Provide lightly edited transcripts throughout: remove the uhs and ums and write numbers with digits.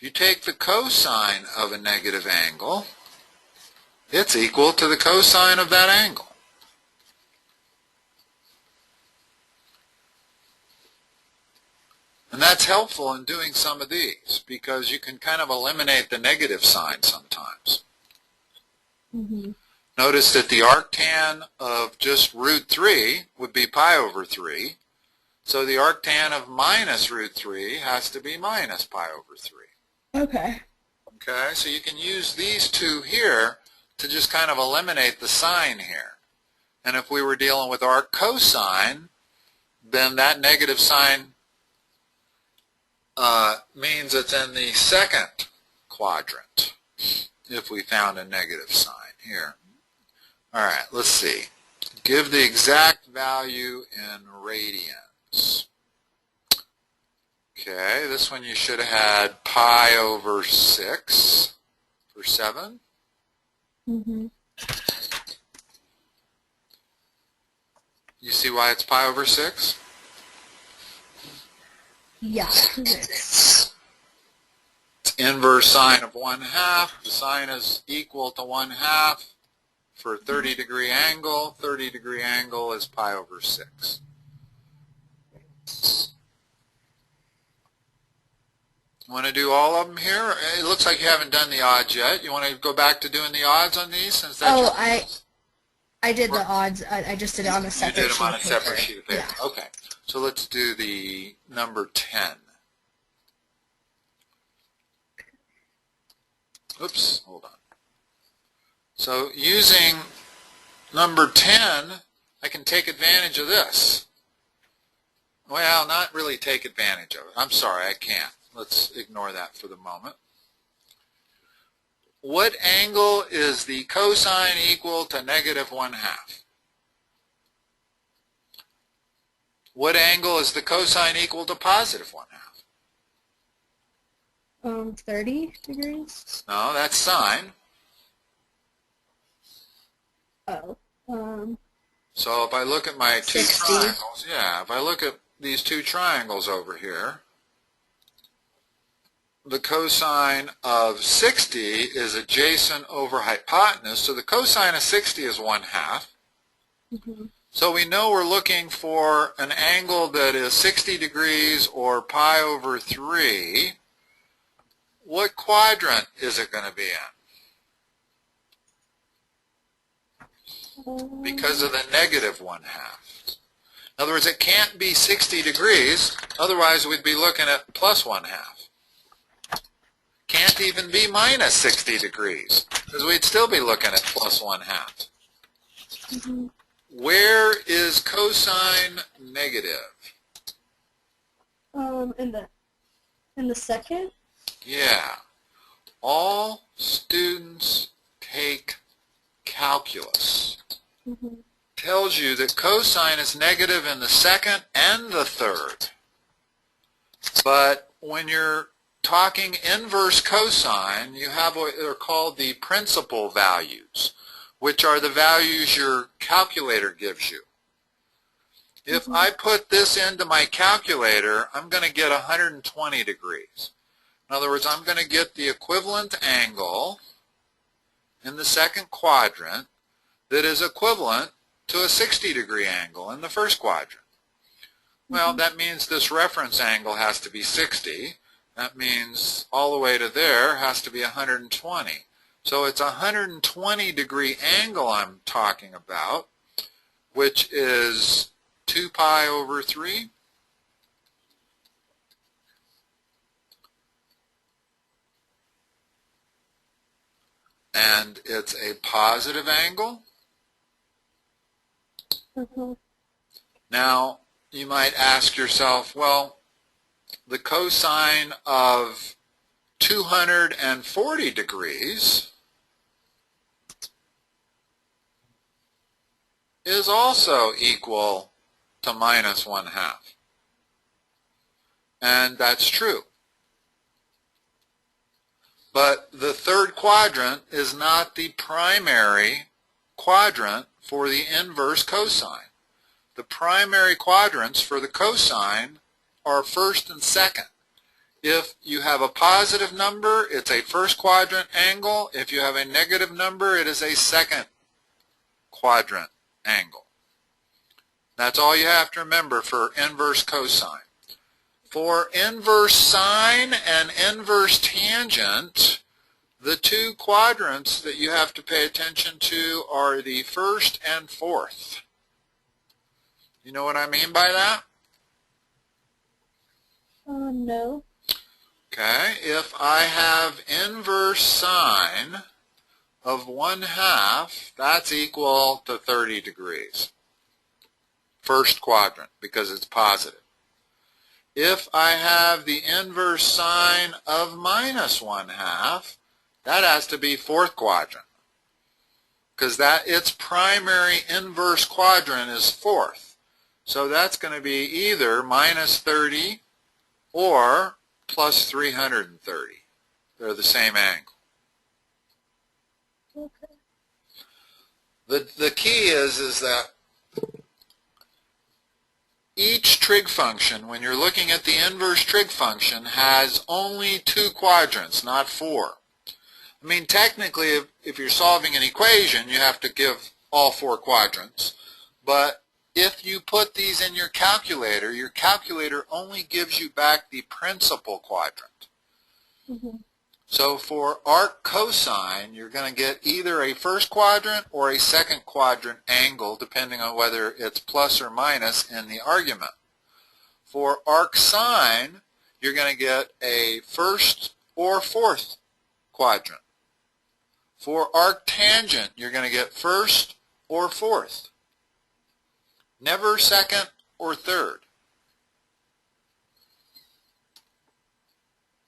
you take the cosine of a negative angle, it's equal to the cosine of that angle. And that's helpful in doing some of these because you can kind of eliminate the negative sign sometimes. Mm-hmm. Notice that the arctan of just root 3 would be pi over 3. So the arctan of minus root 3 has to be minus pi over 3. Okay. Okay, so you can use these two here to just kind of eliminate the sign here. And if we were dealing with arc cosine, then that negative sign means it's in the second quadrant if we found a negative sign here. All right, let's see. Give the exact value in radians. Okay, this one you should have had pi over 6 for 7. Mm-hmm. You see why it's pi over 6? Yeah. It's inverse sine of 1/2. The sine is equal to 1/2 for a 30-degree angle. 30-degree angle is pi over 6. You want to do all of them here? It looks like you haven't done the odds yet. You want to go back to doing the odds on these? Since that's I did the odds. I just did it on a separate sheet of paper. You did them on a separate sheet of paper. Yeah. Okay. So let's do the number 10. Oops, hold on. So using number 10, I can take advantage of this. Well, not really take advantage of it. I'm sorry, I can't. Let's ignore that for the moment. What angle is the cosine equal to negative 1/2? What angle is the cosine equal to positive 1/2? 30 degrees. No, that's sine. Oh. So if I look at my two 60. triangles, yeah, if I look at these two triangles over here, the cosine of 60 is adjacent over hypotenuse, so the cosine of 60 is 1/2. Mm-hmm. So we know we're looking for an angle that is 60 degrees or pi over 3. What quadrant is it going to be in? Because of the negative 1/2. In other words, it can't be 60 degrees, otherwise we'd be looking at plus 1/2. Can't even be minus 60 degrees, because we'd still be looking at plus 1/2. Mm-hmm. Where is cosine negative? In the second? Yeah. All students take calculus. Mm-hmm. Tells you that cosine is negative in the second and the third. But when you're talking inverse cosine, you have what are called the principal values, which are the values your calculator gives you. If I put this into my calculator, I'm going to get 120 degrees. In other words, I'm going to get the equivalent angle in the second quadrant that is equivalent to a 60-degree angle in the first quadrant. Well, that means this reference angle has to be 60. That means all the way to there has to be 120. So it's a 120-degree angle I'm talking about, which is 2 pi over 3. And it's a positive angle. Mm-hmm. Now, you might ask yourself, well, the cosine of 240 degrees is also equal to minus 1/2. And that's true. But the third quadrant is not the primary quadrant for the inverse cosine. The primary quadrants for the cosine are first and second. If you have a positive number, it's a first quadrant angle. If you have a negative number, it is a second quadrant angle. That's all you have to remember for inverse cosine. For inverse sine and inverse tangent, the two quadrants that you have to pay attention to are the first and fourth. You know what I mean by that? No. Okay, if I have inverse sine of 1/2, that's equal to 30 degrees. First quadrant, because it's positive. If I have the inverse sine of minus 1/2, that has to be fourth quadrant, because its primary inverse quadrant is fourth. So that's going to be either minus 30 or plus 330. They're the same angle. Okay. The key is that each trig function, when you're looking at the inverse trig function, has only two quadrants, not four. I mean, technically, if you're solving an equation, you have to give all four quadrants. But if you put these in your calculator only gives you back the principal quadrant. Mm-hmm. So for arc cosine, you're going to get either a first quadrant or a second quadrant angle, depending on whether it's plus or minus in the argument. For arc sine, you're going to get a first or fourth quadrant. For arc tangent, you're going to get first or fourth. Never second or third.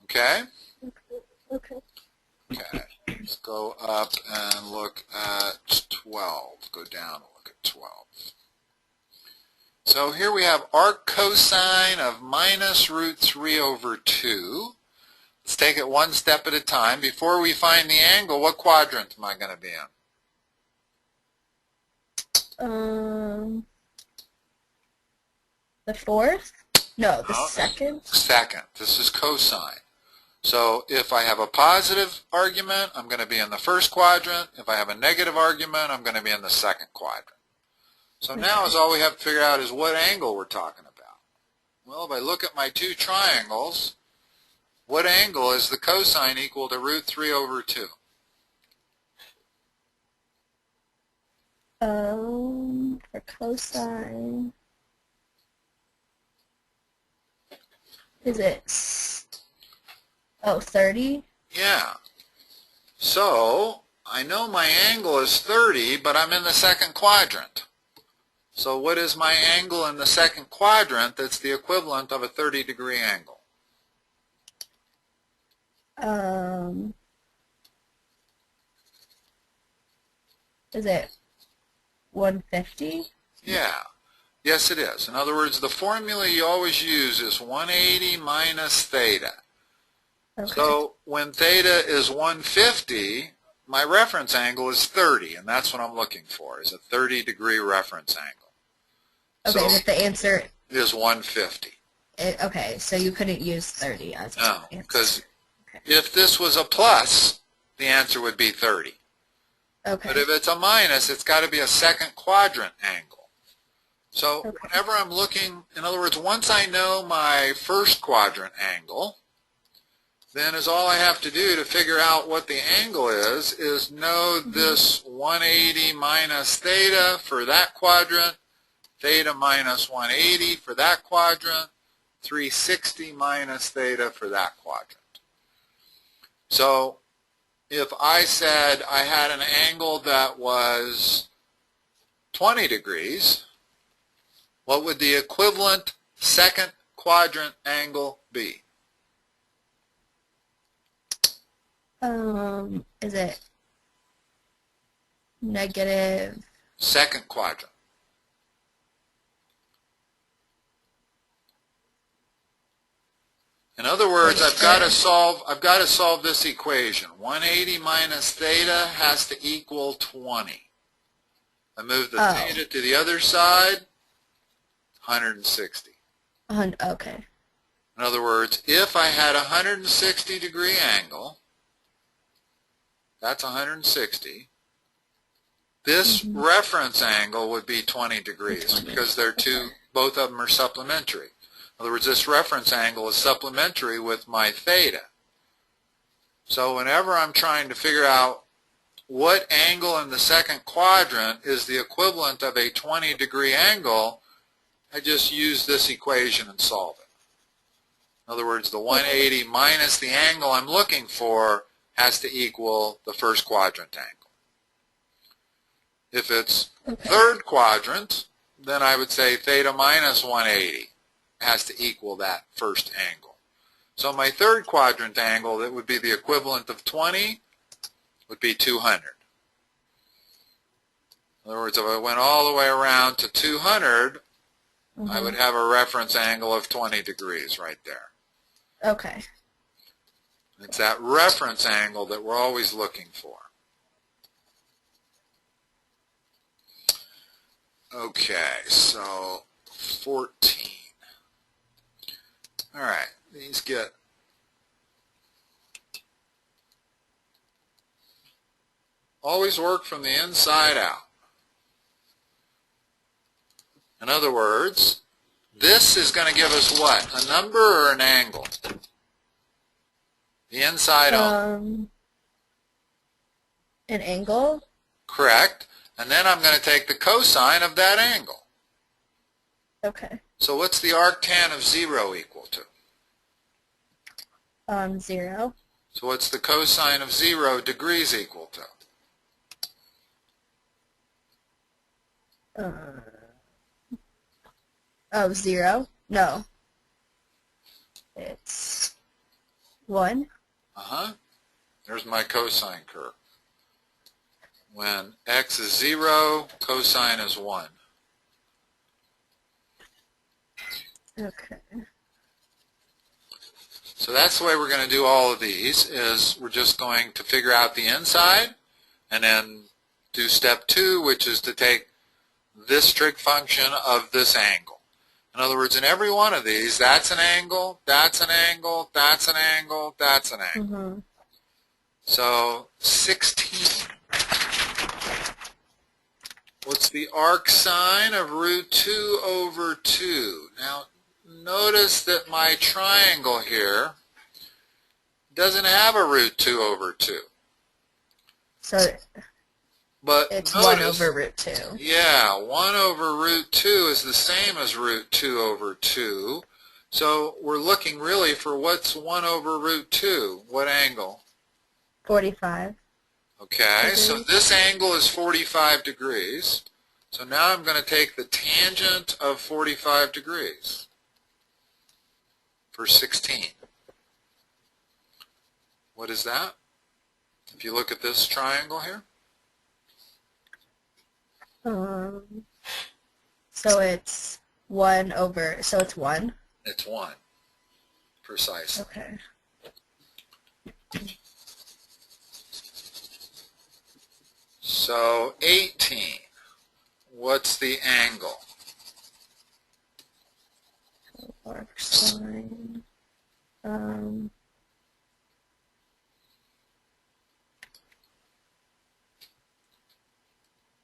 Okay? Okay. Okay. Let's go up and look at 12. Go down and look at 12. So here we have arc cosine of minus root 3 over 2. Let's take it one step at a time. Before we find the angle, what quadrant am I going to be in? The fourth? No, the second? Second. This is cosine. So if I have a positive argument, I'm going to be in the first quadrant. If I have a negative argument, I'm going to be in the second quadrant. So now all we have to figure out is what angle we're talking about. Well, if I look at my two triangles, what angle is the cosine equal to root 3 over 2? For cosine, is it 30? Yeah. So I know my angle is 30, but I'm in the second quadrant. So what is my angle in the second quadrant that's the equivalent of a 30-degree angle? Is it 150? Yeah. Yes, it is. In other words, the formula you always use is 180 minus theta. Okay. So when theta is 150, my reference angle is 30, and that's what I'm looking for, is a 30-degree reference angle. Okay, but the answer is 150. Okay, so you couldn't use 30 as No, an answer. because if this was a plus, the answer would be 30. Okay. But if it's a minus, it's got to be a second quadrant angle. So whenever I'm looking, in other words, once I know my first quadrant angle, then is all I have to do to figure out what the angle is know this 180 minus theta for that quadrant, theta minus 180 for that quadrant, 360 minus theta for that quadrant. So if I said I had an angle that was 20 degrees, what would the equivalent second quadrant angle be? Is it negative? Second quadrant. In other words, I've got to solve this equation. 180 minus theta has to equal 20. I move the theta to the other side, 160. Okay. In other words, if I had a 160-degree angle, that's 160, this reference angle would be 20 degrees because they're both of them are supplementary. In other words, this reference angle is supplementary with my theta. So whenever I'm trying to figure out what angle in the second quadrant is the equivalent of a 20-degree angle, I just use this equation and solve it. In other words, the 180 minus the angle I'm looking for has to equal the first quadrant angle. If it's third quadrant, then I would say theta minus 180 has to equal that first angle. So my third quadrant angle, that would be the equivalent of 20, would be 200. In other words, if I went all the way around to 200, I would have a reference angle of 20 degrees right there. Okay. It's that reference angle that we're always looking for. Okay, so 14. All right, these get always work from the inside out. In other words, this is going to give us what? A number or an angle? The inside out. An angle? Correct. And then I'm going to take the cosine of that angle. Okay. So what's the arctan of 0 equal to? 0. So what's the cosine of 0 degrees equal to? 0? No. It's 1. There's my cosine curve. When x is 0, cosine is 1. Okay. So that's the way we're going to do all of these, is we're just going to figure out the inside and then do step 2, which is to take this trig function of this angle. In other words, in every one of these, that's an angle, that's an angle, that's an angle, that's an angle. So 16. What's the arc sine of root 2 over 2? Now, notice that my triangle here doesn't have a root 2 over 2. So but it's notice, 1 over root 2. Yeah, 1 over root 2 is the same as root 2 over 2. So we're looking really for what's 1 over root 2. What angle? 45. Okay, so this angle is 45 degrees. So now I'm going to take the tangent of 45 degrees for 16. What is that? If you look at this triangle here. So it's 1 over, so it's 1? It's 1, precisely. Okay. So 18, what's the angle? Arc sine.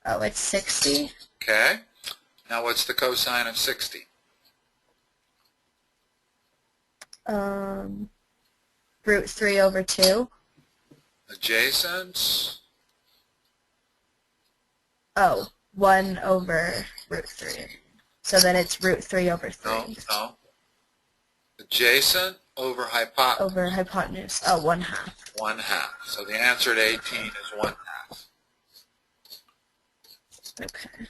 Oh, it's 60? Okay. Now what's the cosine of 60? Root 3 over 2. Adjacent. Oh, 1 over root 3. So then it's root 3 over 3. No. Adjacent over hypotenuse. Over hypotenuse. Oh, 1/2. 1/2. So the answer to 18 is 1/2. Okay.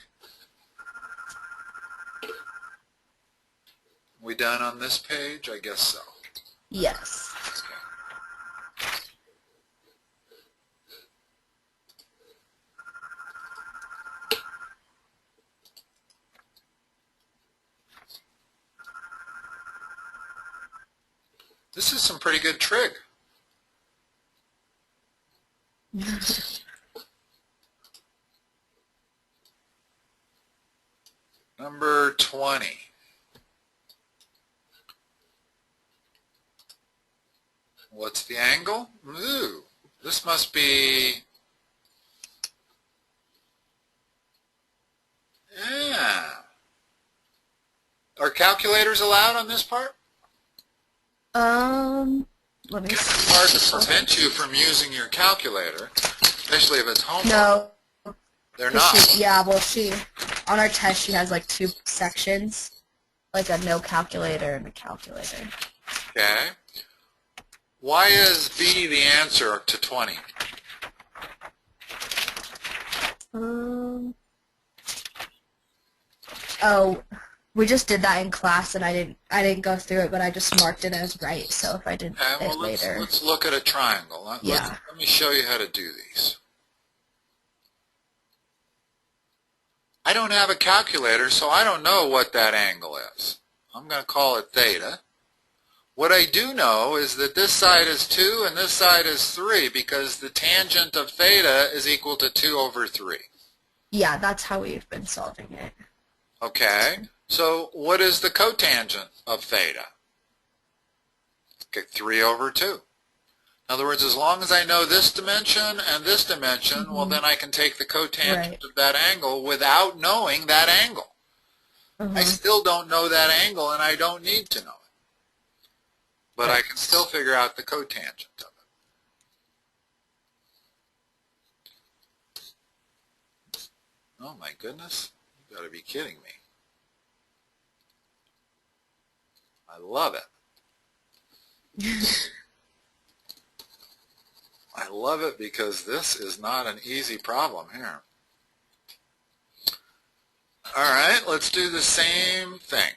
We done on this page? I guess so. Yes. This is some pretty good trig. Number 20. What's the angle? Ooh, this must be, yeah. Are calculators allowed on this part? Let me It's see. hard to prevent you from using your calculator, especially if it's homework. No. They're not. Yeah, well, on our test, she has like 2 sections, like a no calculator and a calculator. Okay. Why is B the answer to 20? Oh, we just did that in class, and I didn't go through it, but I just marked it as right. So if I did it later, let's look at a triangle. Let me show you how to do these. I don't have a calculator, so I don't know what that angle is. I'm going to call it theta. What I do know is that this side is 2 and this side is 3 because the tangent of theta is equal to 2 over 3. Yeah, that's how we've been solving it. Okay, so what is the cotangent of theta? Okay, 3 over 2. In other words, as long as I know this dimension and this dimension, well, then I can take the cotangent of that angle without knowing that angle. I still don't know that angle, and I don't need to know it. But I can still figure out the cotangent of it. Oh, my goodness. You've got to be kidding me. I love it. I love it because this is not an easy problem here. All right, let's do the same thing.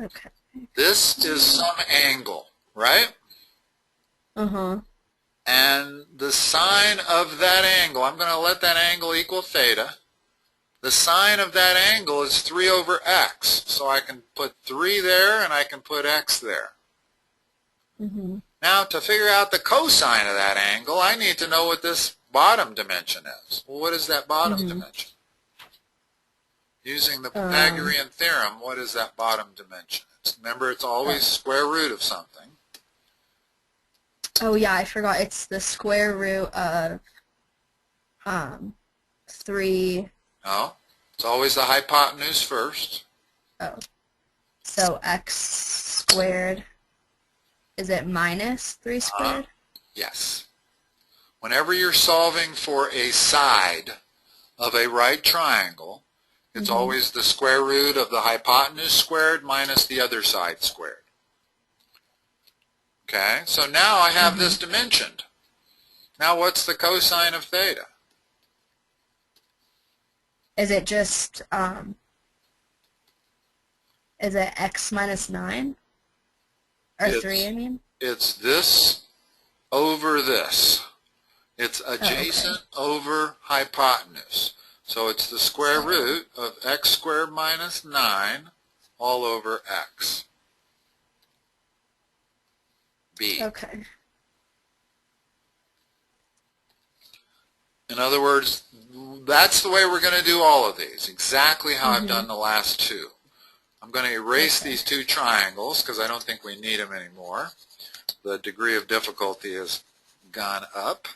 Okay. This is some angle, right? And the sine of that angle, I'm going to let that angle equal theta. The sine of that angle is 3 over x. So I can put 3 there and I can put x there. Now, to figure out the cosine of that angle, I need to know what this bottom dimension is. Well, what is that bottom dimension? Using the Pythagorean theorem, what is that bottom dimension? Remember, it's always square root of something. Oh, yeah, I forgot. It's the square root of 3. No, it's always the hypotenuse first. Oh. So x squared, is it minus 3 squared? Yes. Whenever you're solving for a side of a right triangle, it's always the square root of the hypotenuse squared minus the other side squared. Okay, so now I have this dimensioned. Now what's the cosine of theta? Is it just, is it x minus 9? Or 3, I mean? It's this over this. It's adjacent over hypotenuse. So it's the square root of x squared minus 9 all over x. B. Okay. In other words, that's the way we're going to do all of these, exactly how I've done the last 2. I'm going to erase these 2 triangles because I don't think we need them anymore. The degree of difficulty has gone up.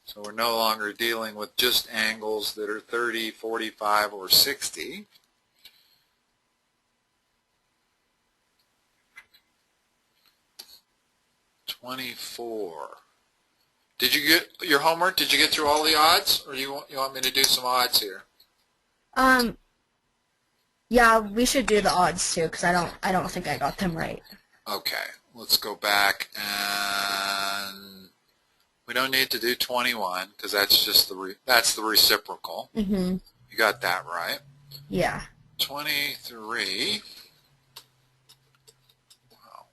So we're no longer dealing with just angles that are 30, 45, or 60. $24. Did you get your homework? Did you get through all the odds, or you want me to do some odds here? Yeah, we should do the odds too, because I don't think I got them right. Okay, let's go back, and we don't need to do 21 because that's just the reciprocal. You got that right. Yeah. 23. Wow.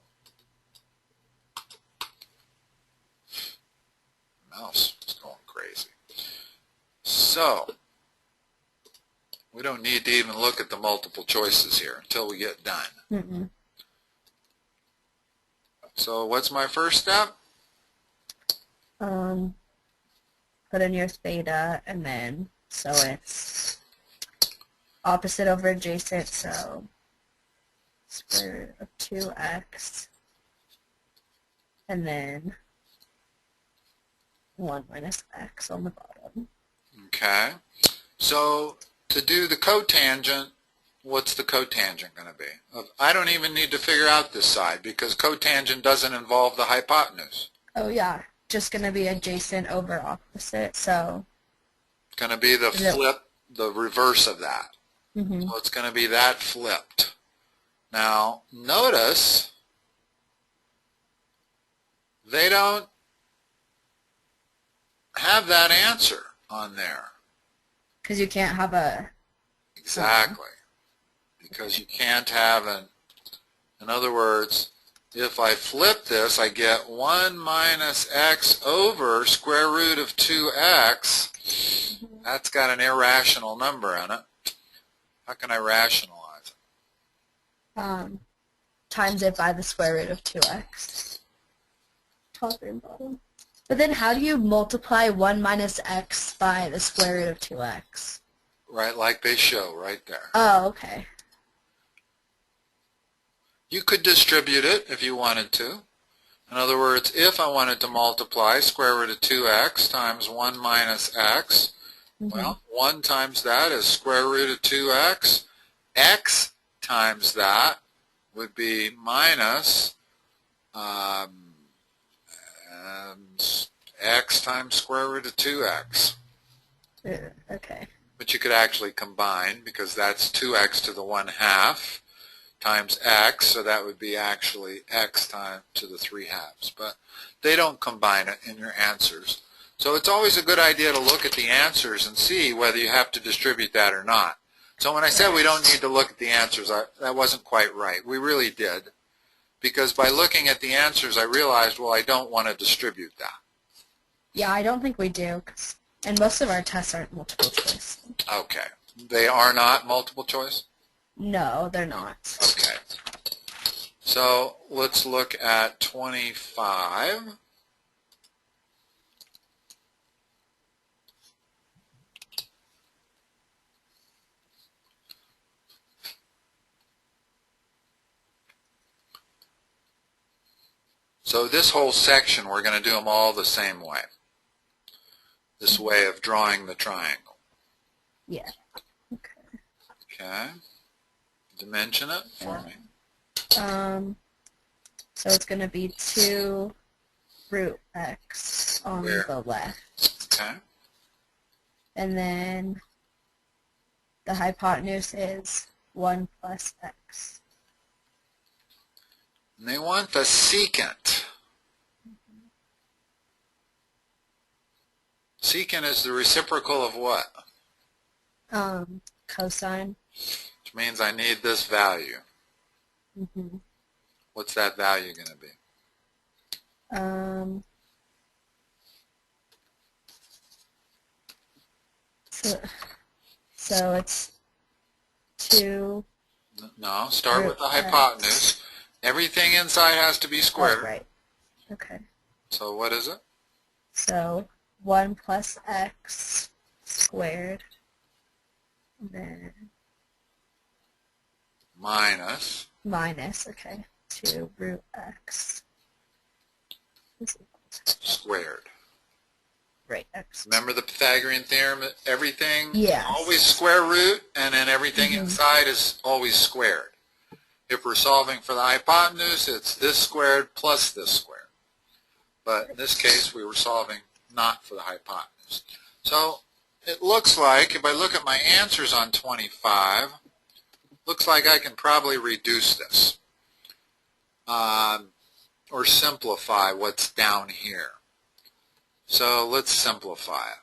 Mouse is going crazy. So we don't need to even look at the multiple choices here until we get done. So what's my first step? Put in your theta, and then, so it's opposite over adjacent, so square root of 2x and then 1 minus x on the bottom. Okay. So to do the cotangent, what's the cotangent going to be? I don't even need to figure out this side because cotangent doesn't involve the hypotenuse. Oh yeah, just going to be adjacent over opposite, so... It's going to be the flip, the reverse of that. Mm-hmm. So it's going to be that flipped. Now, notice they don't have that answer on there. Because you can't have a... Exactly. Because you can't have an... In other words, if I flip this, I get 1 minus x over square root of 2x. That's got an irrational number in it. How can I rationalize it? Times it by the square root of 2x. Top and bottom. But then how do you multiply 1 minus x by the square root of 2x? Right, like they show right there. Oh, okay. You could distribute it if you wanted to. In other words, if I wanted to multiply square root of 2x times 1 minus x, well, 1 times that is square root of 2x. X times that would be minus x times square root of 2x. Okay. But you could actually combine because that's 2x to the 1/2 times x, so that would be actually x times to the 3/2. But they don't combine it in your answers. So it's always a good idea to look at the answers and see whether you have to distribute that or not. So when I said we don't need to look at the answers, that wasn't quite right. We really did. Because by looking at the answers, I realized, well, I don't want to distribute that. Yeah, I don't think we do. And most of our tests aren't multiple choice. Okay. They are not multiple choice? No, they're not. Okay. So let's look at 25. So this whole section, we're going to do them all the same way. This way of drawing the triangle. Yeah. Okay. Okay. Dimension it for me. So it's going to be 2 root x on the left. Okay. And then the hypotenuse is 1 plus x. And they want the secant. Secant is the reciprocal of what? Cosine. Which means I need this value. Mm-hmm. What's that value going to be? So it's 2. No, start with the hypotenuse. Everything inside has to be squared. Oh, right. Okay. So what is it? So 1 plus x squared. And then Minus. Okay. 2 root x. Squared. Right, x. Remember the Pythagorean theorem? Everything Yes. always square root, and then everything inside is always squared. If we're solving for the hypotenuse, it's this squared plus this squared. But in this case, we were solving not for the hypotenuse. So it looks like, if I look at my answers on 25, looks like I can probably reduce this or simplify what's down here. So let's simplify it.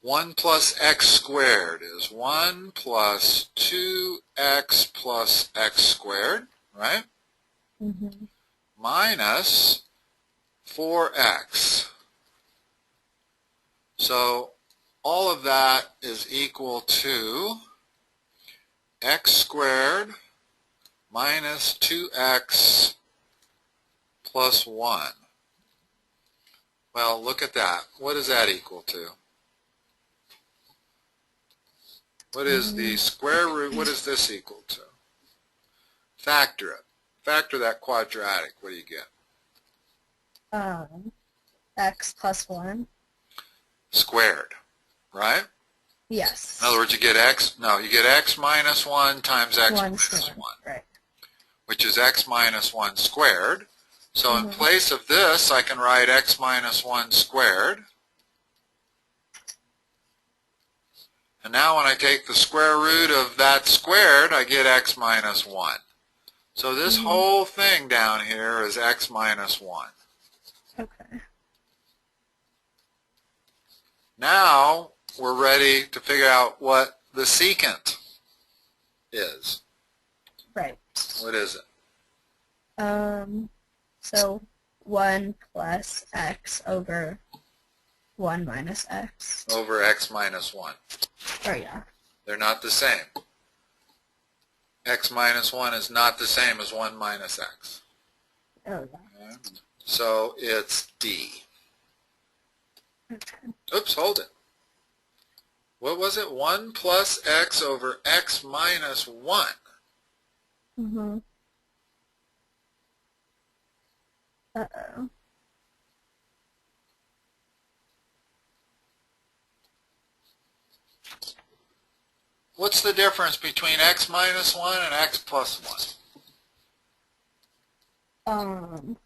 1 plus x squared is 1 plus 2x plus x squared, right? Mm-hmm. Minus 4x. So all of that is equal to x squared minus 2x plus 1. Well, look at that. What is that equal to? What is the square root? What is this equal to? Factor it. factor that quadratic. What do you get? X plus 1. Squared, right? Yes. In other words, you get x, no, you get x minus 1 times x 1 minus squared. 1, Right. which is x minus 1 squared. So in place of this, I can write x minus 1 squared. And now when I take the square root of that squared, I get x minus 1. So this whole thing down here is x minus 1. Okay. Now we're ready to figure out what the secant is. Right. What is it? So 1 plus x over 1 minus x. Over x minus 1. Oh, yeah. They're not the same. X minus 1 is not the same as 1 minus x. Oh, yeah. Okay. So it's D. Okay. Oops, hold it. What was it? 1 plus x over x minus 1. Mm-hmm. Uh-oh. What's the difference between x minus 1 and x plus 1?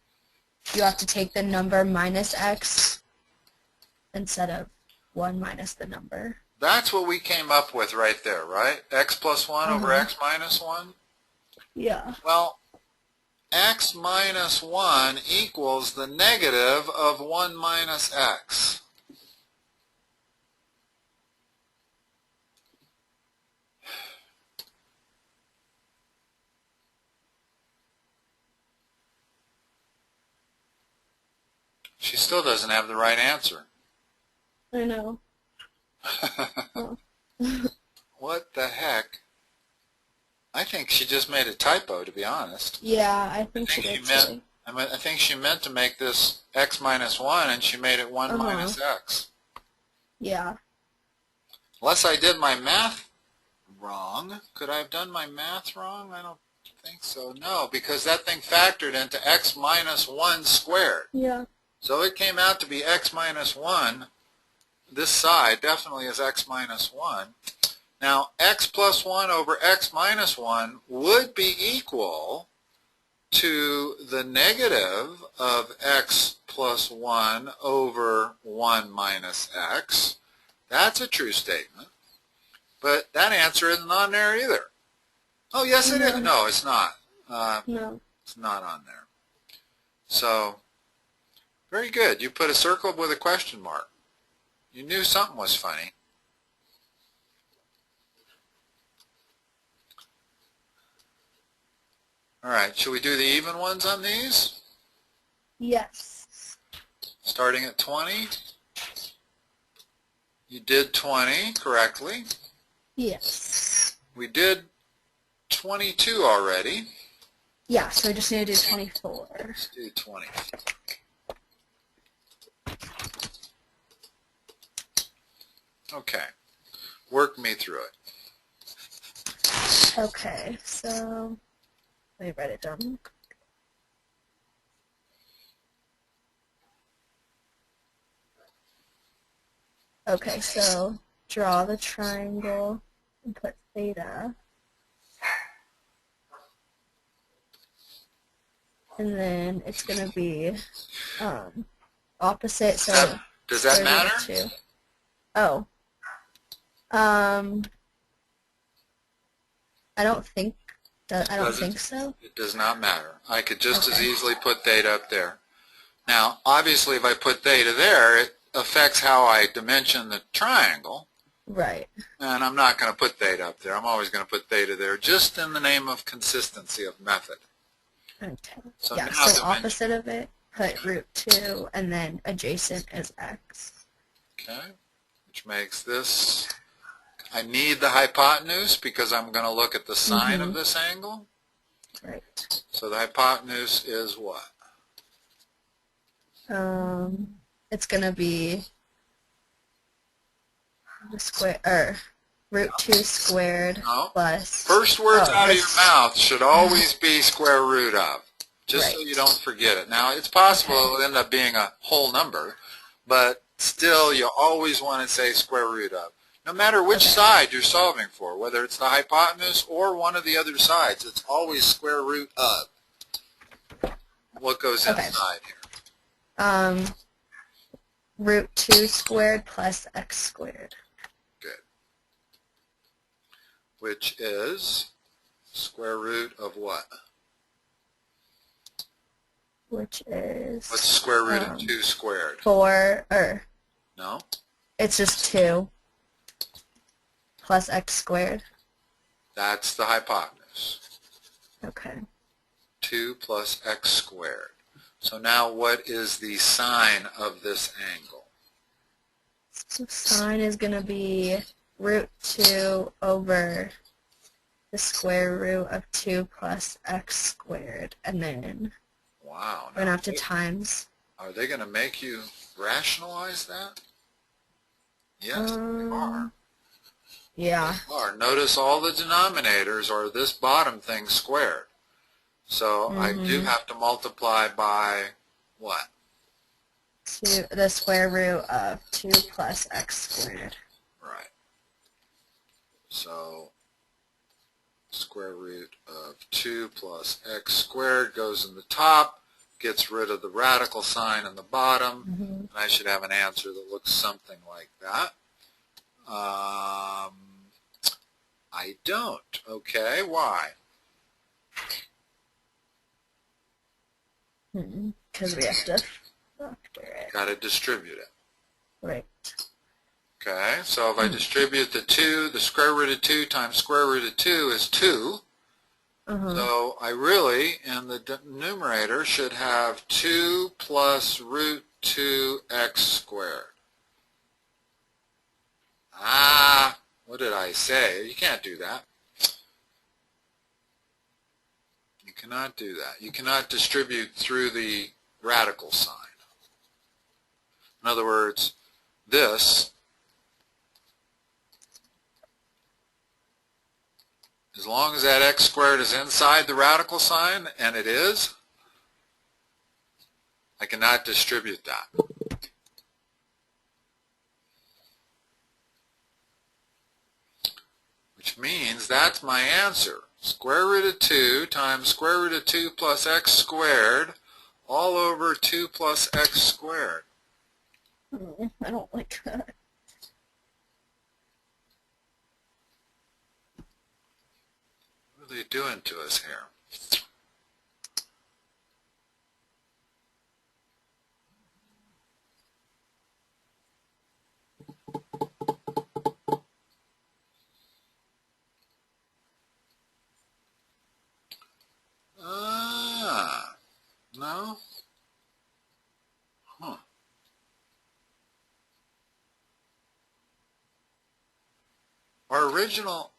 You have to take the number minus x instead of 1 minus the number. That's what we came up with right there, right? X plus 1 over x minus 1? Yeah. Well, x minus 1 equals the negative of 1 minus x. She still doesn't have the right answer. I know. What the heck? I think she just made a typo, to be honest. Yeah, I think she did too. I think she meant to make this x minus 1, and she made it 1 minus x. Yeah. Unless I did my math wrong. Could I have done my math wrong? I don't think so. No, because that thing factored into x minus 1 squared. Yeah. So it came out to be x minus 1. This side definitely is x minus 1. Now, x plus 1 over x minus 1 would be equal to the negative of x plus 1 over 1 minus x. That's a true statement. But that answer isn't on there either. Oh, yes, it is. No, it's not. No. It's not on there. So, very good. You put a circle with a question mark. You knew something was funny. All right, should we do the even ones on these? Yes. Starting at 20. You did 20 correctly. Yes. We did 22 already. Yeah, so we just need to do 24. Let's do 20. Okay. Work me through it. Okay, so let me write it down. Okay, so draw the triangle and put theta. And then it's going to be opposite, so Does that matter? 32. Oh. I don't think so. It does not matter. I could just as easily put theta up there. Now, obviously, if I put theta there, it affects how I dimension the triangle. Right. And I'm not going to put theta up there. I'm always going to put theta there just in the name of consistency of method. Okay. So yeah, now so opposite of it, put root 2, and then adjacent is x. Okay, which makes this, I need the hypotenuse because I'm going to look at the sine of this angle. Right. So the hypotenuse is what? It's going to be the square, or root 2 squared No. plus... First words out of this- your mouth should always be square root of, just so Right. you don't forget it. Now, it's possible it'll end up being a whole number, but still you always want to say square root of. No matter which side you're solving for, whether it's the hypotenuse or one of the other sides, it's always square root of what goes inside here. Root 2 squared plus x squared. Good. Which is square root of what? Which is... What's the square root of 2 squared? 4, No? it's just 2 plus x squared. That's the hypotenuse. Okay. 2 plus x squared. So now what is the sine of this angle? So sine is going to be root 2 over the square root of 2 plus x squared. And then Wow. we're going to have to times. Are they going to make you rationalize that? Yes, they are. Yeah. They are. Notice all the denominators are this bottom thing squared. So I do have to multiply by what? The square root of 2 plus x squared. Right. So square root of 2 plus x squared goes in the top, gets rid of the radical sign in the bottom, and I should have an answer that looks something like that. I don't. Okay, why? Because we have to factor it. Got to distribute it. Right. Okay, so if I distribute the 2, the square root of 2 times square root of 2 is 2. So I really, in the numerator, should have 2 plus root 2x squared. What did I say? You can't do that. You cannot do that. You cannot distribute through the radical sign. In other words, this, as long as that x squared is inside the radical sign, and it is, I cannot distribute that. Which means that's my answer. Square root of 2 times square root of 2 plus x squared all over 2 plus x squared. I don't like that. What are they doing to us here? No? Huh. Our original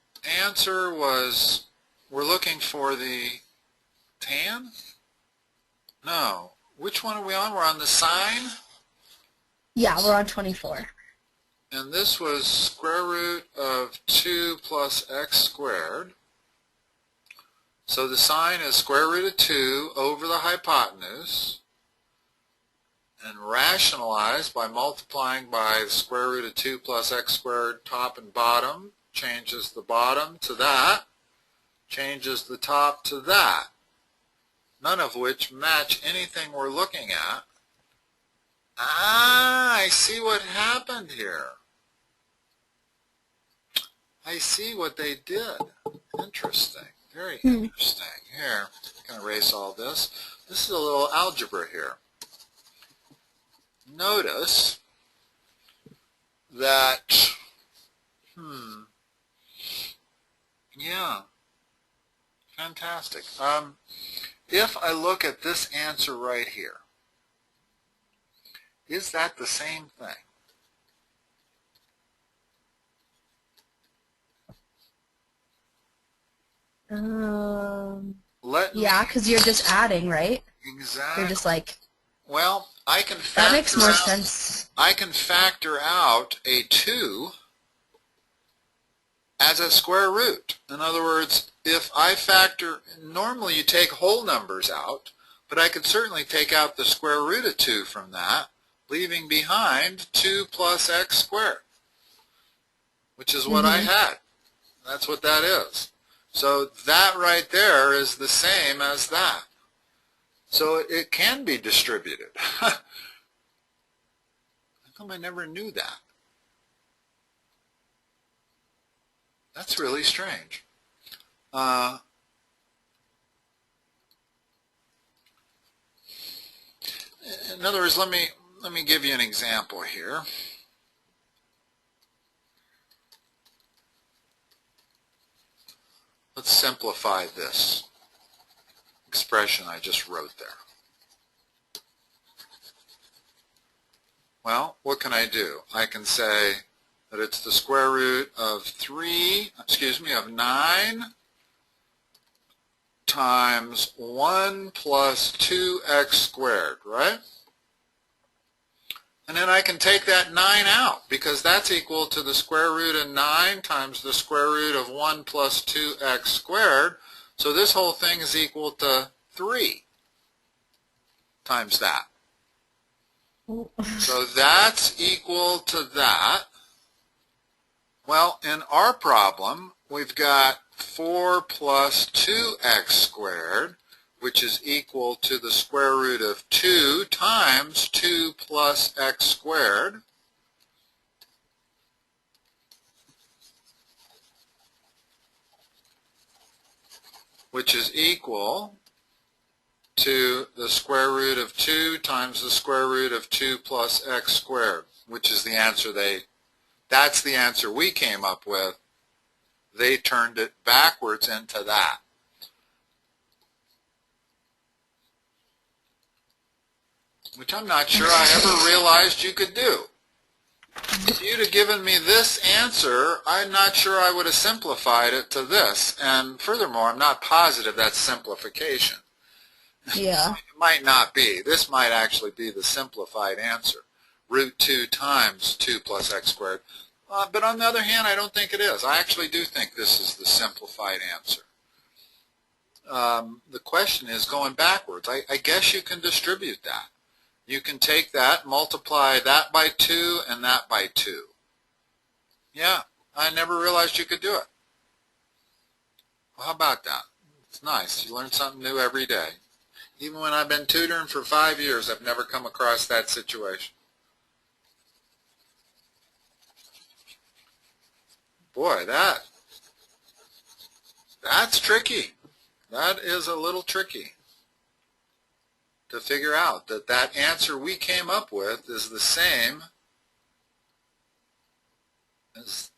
answer was, we're looking for the tan? No. Which one are we on? We're on the sine? Yeah, we're on 24. And this was square root of 2 plus x squared. So the sine is square root of 2 over the hypotenuse, and rationalized by multiplying by the square root of 2 plus x squared top and bottom, changes the bottom to that, changes the top to that, none of which match anything we're looking at. I see what happened here. I see what they did. Interesting. Very interesting. Here, I'm going to erase all this. This is a little algebra here. Notice that, yeah, fantastic. If I look at this answer right here, is that the same thing? Yeah, because you're just adding, right? Exactly. You're just like... Well, I can factor That makes more out, sense. I can factor out a 2 as a square root. In other words, if I factor, normally you take whole numbers out, but I could certainly take out the square root of 2 from that, leaving behind 2 plus x squared, which is what I had. That's what that is. So that right there is the same as that. So it can be distributed. How come I never knew that? That's really strange. In other words, let me give you an example here. Let's simplify this expression I just wrote there. Well, what can I do? I can say that it's the square root of 9 times 1 plus 2x squared, right? And then I can take that 9 out, because that's equal to the square root of 9 times the square root of 1 plus 2x squared. So this whole thing is equal to 3 times that. So that's equal to that. Well, in our problem, we've got 4 plus 2x squared, which is equal to the square root of 2 times 2 plus x squared. Which is equal to the square root of 2 times the square root of 2 plus x squared, which is the answer that's the answer we came up with. They turned it backwards into that. Which I'm not sure I ever realized you could do. If you'd have given me this answer, I'm not sure I would have simplified it to this. And furthermore, I'm not positive that's simplification. Yeah. It might not be. This might actually be the simplified answer. Root 2 times 2 plus x squared. But on the other hand, I don't think it is. I actually do think this is the simplified answer. The question is going backwards. I guess you can distribute that. You can take that, multiply that by 2 and that by 2. Yeah, I never realized you could do it. Well, how about that? It's nice. You learn something new every day. Even when I've been tutoring for 5 years, I've never come across that situation. Boy, that's tricky. That is a little tricky to figure out that answer we came up with is the same as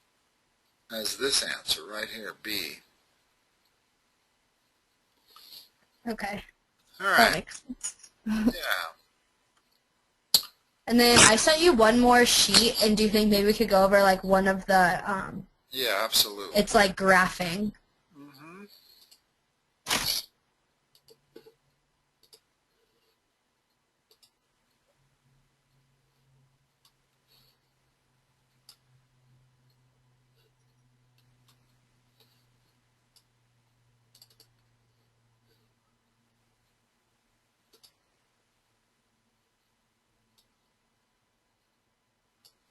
this answer right here, B. Okay. All right. That makes sense. Yeah. And then I sent you one more sheet, and do you think maybe we could go over like one of the Yeah, absolutely. it's like graphing. Mm-hmm.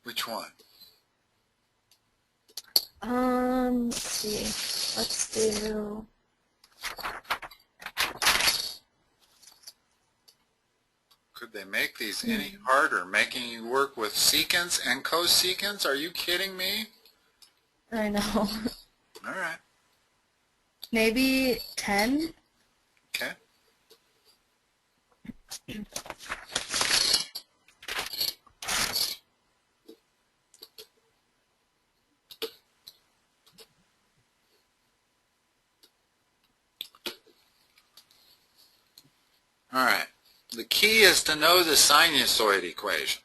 Which one? Let's see. Let's do. Could they make these any harder, making you work with secants and cosecants? Are you kidding me? I know. All right. Maybe 10? Okay. All right. The key is to know the sinusoid equation.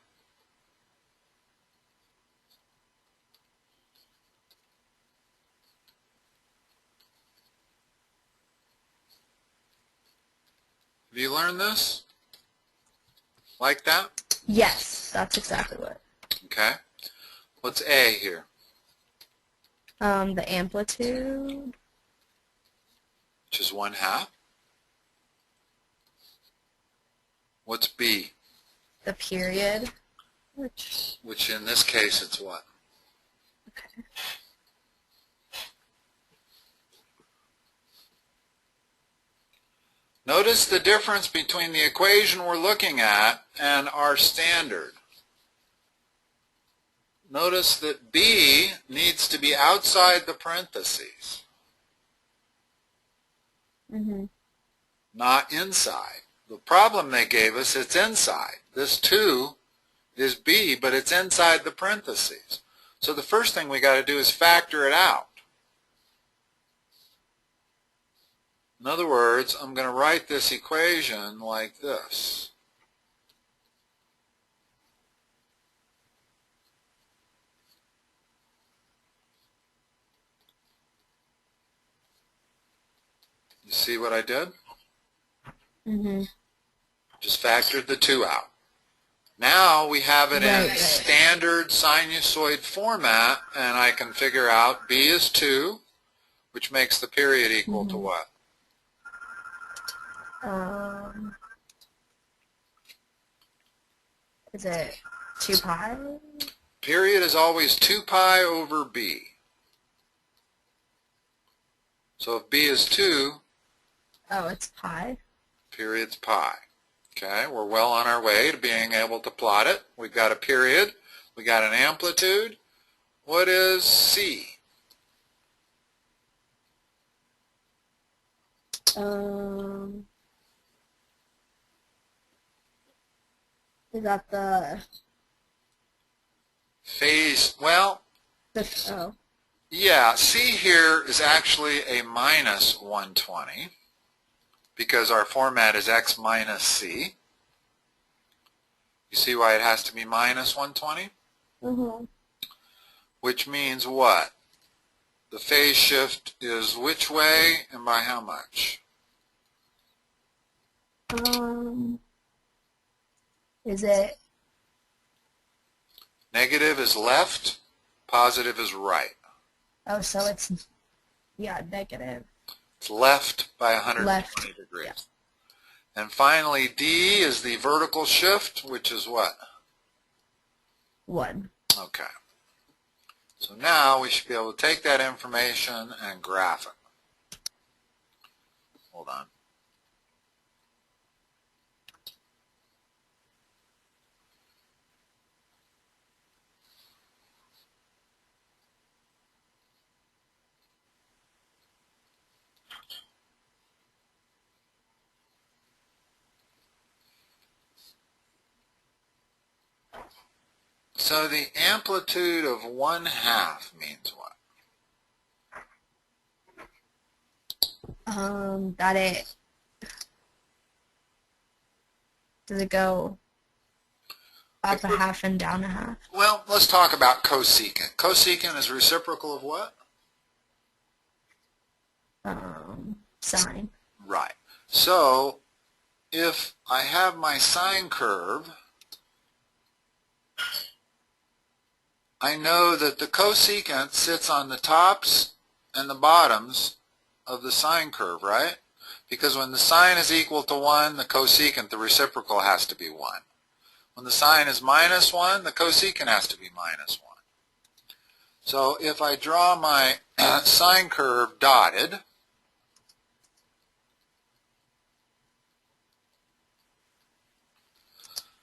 Have you learned this? Like that? Yes, that's exactly what. Okay. What's A here? The amplitude. which is 1/2. What's B? The period. Which in this case it's what? okay. Notice the difference between the equation we're looking at and our standard. Notice that B needs to be outside the parentheses, not inside. The problem they gave us, it's inside. This 2 is B, but it's inside the parentheses. So the first thing we got to do is factor it out. In other words, I'm going to write this equation like this. You see what I did? Just factored the 2 out. Now we have it in standard sinusoid format, and I can figure out B is 2, which makes the period equal to what? Is it 2 pi? Period is always 2 pi over B. So if B is 2, oh, it's pi. Period's pi. Okay, we're well on our way to being able to plot it. We've got a period. We got an amplitude. What is C? Is that the phase? Well, yeah, C here is actually a minus 120 because our format is x minus C. You see why it has to be minus 120? Which means what? The phase shift is which way and by how much? Is it? Negative is left, positive is right. Oh, so it's, yeah, negative. It's left by 120 degrees. Yeah. And finally, D is the vertical shift, which is what? 1. Okay. So now we should be able to take that information and graph it. Hold on. So the amplitude of 1/2 means what? That it, does it go up a half and down a half? Well, let's talk about cosecant. Cosecant is reciprocal of what? Sine. Right. So if I have my sine curve, I know that the cosecant sits on the tops and the bottoms of the sine curve, right? Because when the sine is equal to 1, the cosecant, the reciprocal, has to be 1. When the sine is minus 1, the cosecant has to be minus 1. So if I draw my sine curve dotted,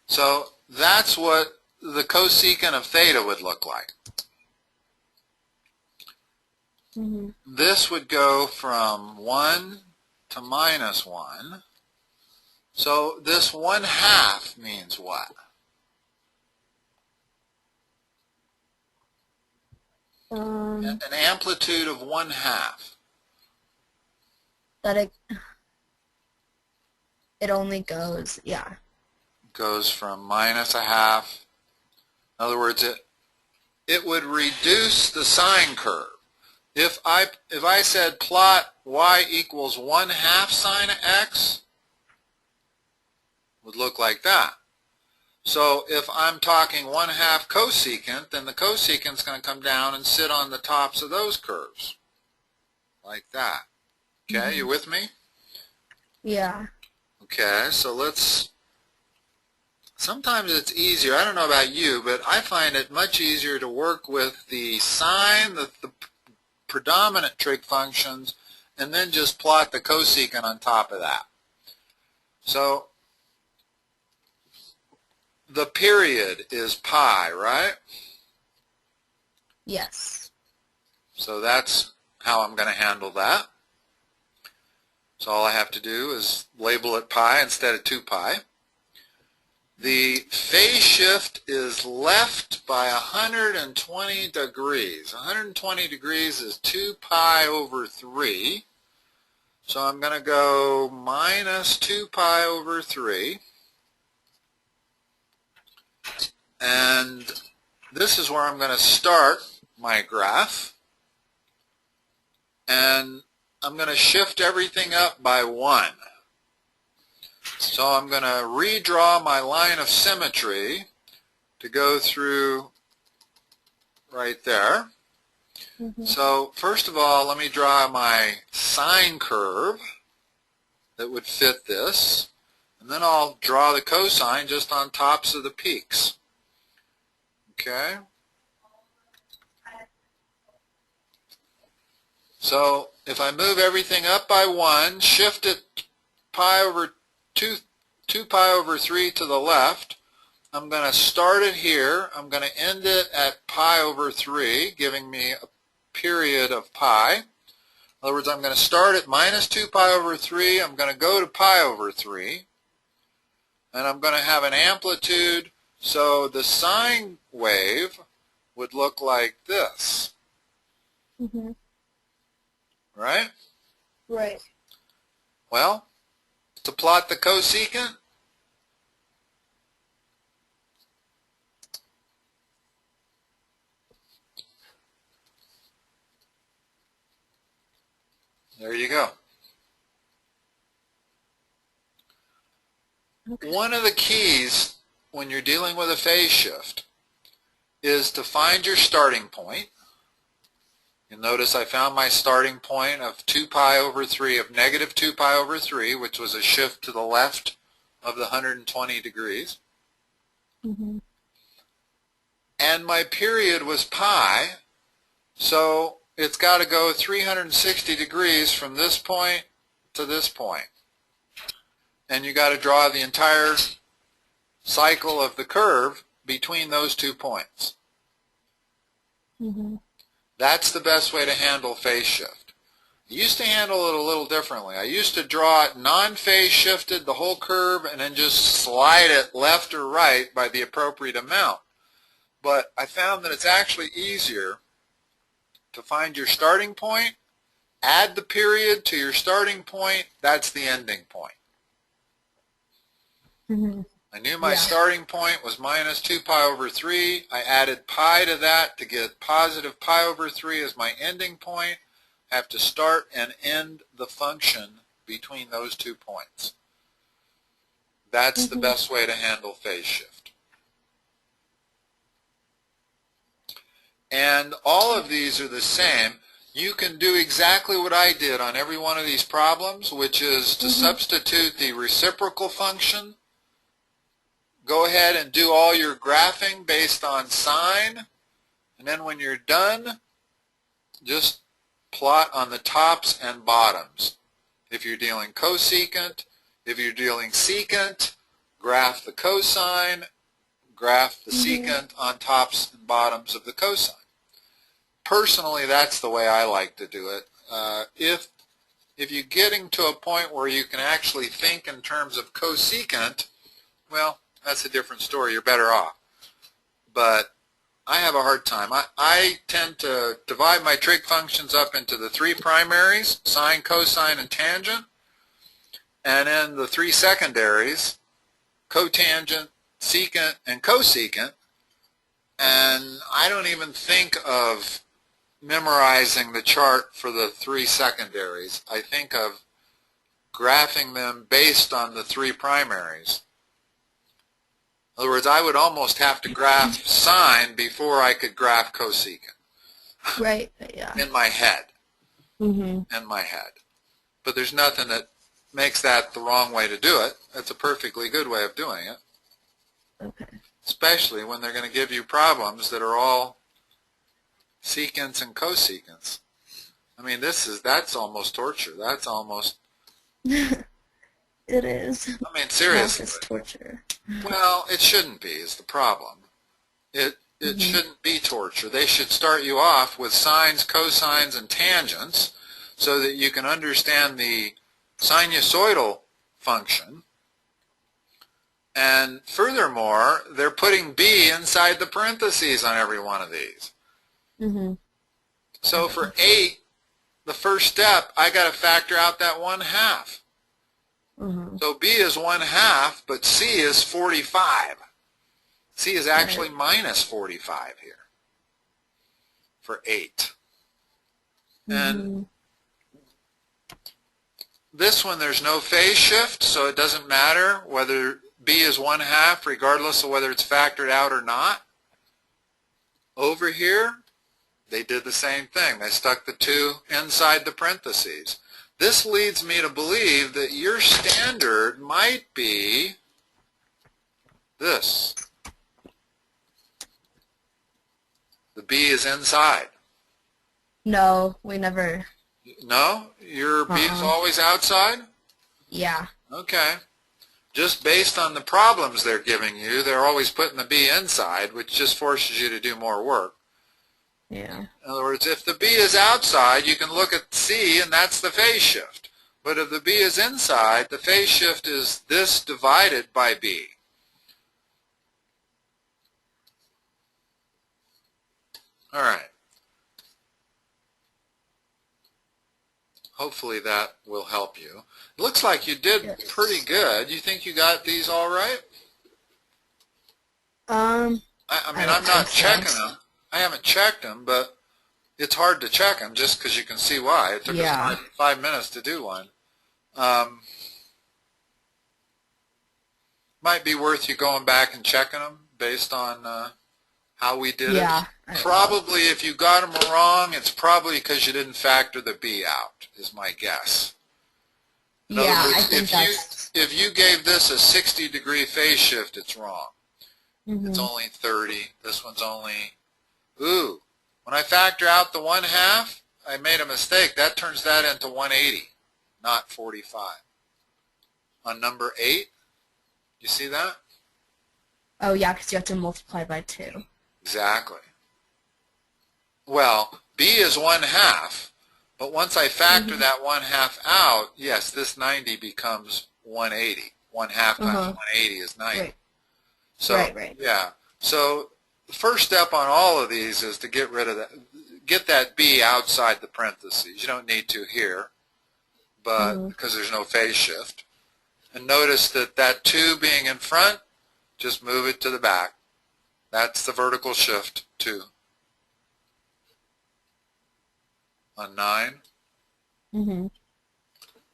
so that's what the cosecant of theta would look like. This would go from 1 to minus 1. So this 1/2 means what? An amplitude of 1/2. That it only goes, yeah. Goes from minus 1/2. In other words, it would reduce the sine curve. If I said plot y equals 1/2 sine of x, would look like that. So if I'm talking 1/2 cosecant, then the cosecant is going to come down and sit on the tops of those curves, like that. Okay, you with me? Yeah. Okay, so sometimes it's easier, I don't know about you, but I find it much easier to work with the sine, the predominant trig functions, and then just plot the cosecant on top of that. So the period is pi, right? Yes. So that's how I'm going to handle that. So all I have to do is label it pi instead of 2 pi. The phase shift is left by 120 degrees. 120 degrees is 2 pi over 3. So I'm going to go minus 2 pi over 3. And this is where I'm going to start my graph. And I'm going to shift everything up by 1. So I'm going to redraw my line of symmetry to go through right there. So first of all, let me draw my sine curve that would fit this. And then I'll draw the cosine just on tops of the peaks. Okay? So if I move everything up by 1, shift it pi over 2 pi over 3 to the left, I'm going to start it here. I'm going to end it at pi over 3, giving me a period of pi. In other words, I'm going to start at minus 2 pi over 3. I'm going to go to pi over 3. And I'm going to have an amplitude. So the sine wave would look like this. Right? Right. Well, to plot the cosecant, there you go. Okay. One of the keys when you're dealing with a phase shift is to find your starting point. You'll notice I found my starting point of 2 pi over 3, of negative 2 pi over 3, which was a shift to the left of the 120 degrees. And my period was pi, so it's got to go 360 degrees from this point to this point. And you got to draw the entire cycle of the curve between those 2 points. That's the best way to handle phase shift. I used to handle it a little differently. I used to draw it non-phase shifted, the whole curve, and then just slide it left or right by the appropriate amount. But I found that it's actually easier to find your starting point, add the period to your starting point, that's the ending point. I knew my starting point was minus 2 pi over 3. I added pi to that to get positive pi over 3 as my ending point. I have to start and end the function between those 2 points. That's the best way to handle phase shift. And all of these are the same. You can do exactly what I did on every one of these problems, which is to substitute the reciprocal function. Go ahead and do all your graphing based on sine, and then when you're done, just plot on the tops and bottoms. If you're dealing cosecant, if you're dealing secant, graph the cosine, graph the secant on tops and bottoms of the cosine. Personally, that's the way I like to do it. If you're getting to a point where you can actually think in terms of cosecant, well, that's a different story. You're better off. But I have a hard time. I tend to divide my trig functions up into the 3 primaries, sine, cosine, and tangent, and then the 3 secondaries, cotangent, secant, and cosecant. And I don't even think of memorizing the chart for the 3 secondaries. I think of graphing them based on the 3 primaries. In other words, I would almost have to graph sine before I could graph cosecant. Right, yeah. In my head. Mm-hmm. In my head. But there's nothing that makes that the wrong way to do it. That's a perfectly good way of doing it. Okay. Especially when they're going to give you problems that are all secants and cosecants. I mean, that's almost torture. That's almost... It is. I mean, seriously. Math is torture. Well, it shouldn't be, is the problem. It shouldn't be torture. They should start you off with sines, cosines, and tangents so that you can understand the sinusoidal function. And furthermore, they're putting b inside the parentheses on every one of these. Mm-hmm. So for 8, the first step, I got to factor out that 1/2. Mm-hmm. So b is 1/2, but c is 45. C is actually minus 45 here for 8. And this one, there's no phase shift, so it doesn't matter whether b is 1/2, regardless of whether it's factored out or not. Over here, they did the same thing. They stuck the 2 inside the parentheses. This leads me to believe that your standard might be this. The b is inside. No, we never. No? Your b is always outside? Yeah. Okay. Just based on the problems they're giving you, they're always putting the b inside, which just forces you to do more work. Yeah. In other words, if the b is outside, you can look at c, and that's the phase shift. But if the b is inside, the phase shift is this divided by b. All right. Hopefully that will help you. It looks like you did pretty good. You think you got these all right? I mean, I'm not checking them. I haven't checked them, but it's hard to check them just because you can see why. It took us 5 minutes to do one. Might be worth you going back and checking them based on how we did it. Probably if you got them wrong, it's probably because you didn't factor the b out, is my guess. In other words, I think if you gave this a 60-degree phase shift, it's wrong. It's only 30. This one's only... Ooh, when I factor out the 1/2, I made a mistake. That turns that into 180, not 45. On number 8, you see that? Oh, yeah, because you have to multiply by 2. Exactly. Well, b is 1/2, but once I factor that 1/2 out, yes, this 90 becomes 180. 1/2 times 180 is 90. Right. So, yeah. So the first step on all of these is to get rid of that, get that b outside the parentheses. You don't need to here, but because there's no phase shift. And notice that that 2 being in front, just move it to the back. That's the vertical shift, 2. On 9.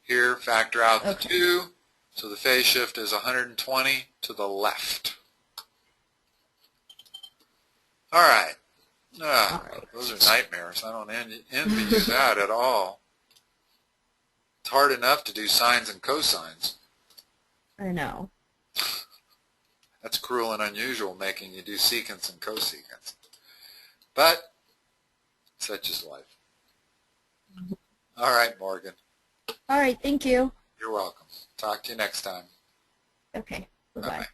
Here, factor out the 2, so the phase shift is 120 to the left. All right. Those are nightmares. I don't envy you that at all. It's hard enough to do sines and cosines. I know. That's cruel and unusual, making you do secants and cosecants. But such is life. All right, Morgan. All right, thank you. You're welcome. Talk to you next time. Okay, bye-bye. Bye-bye.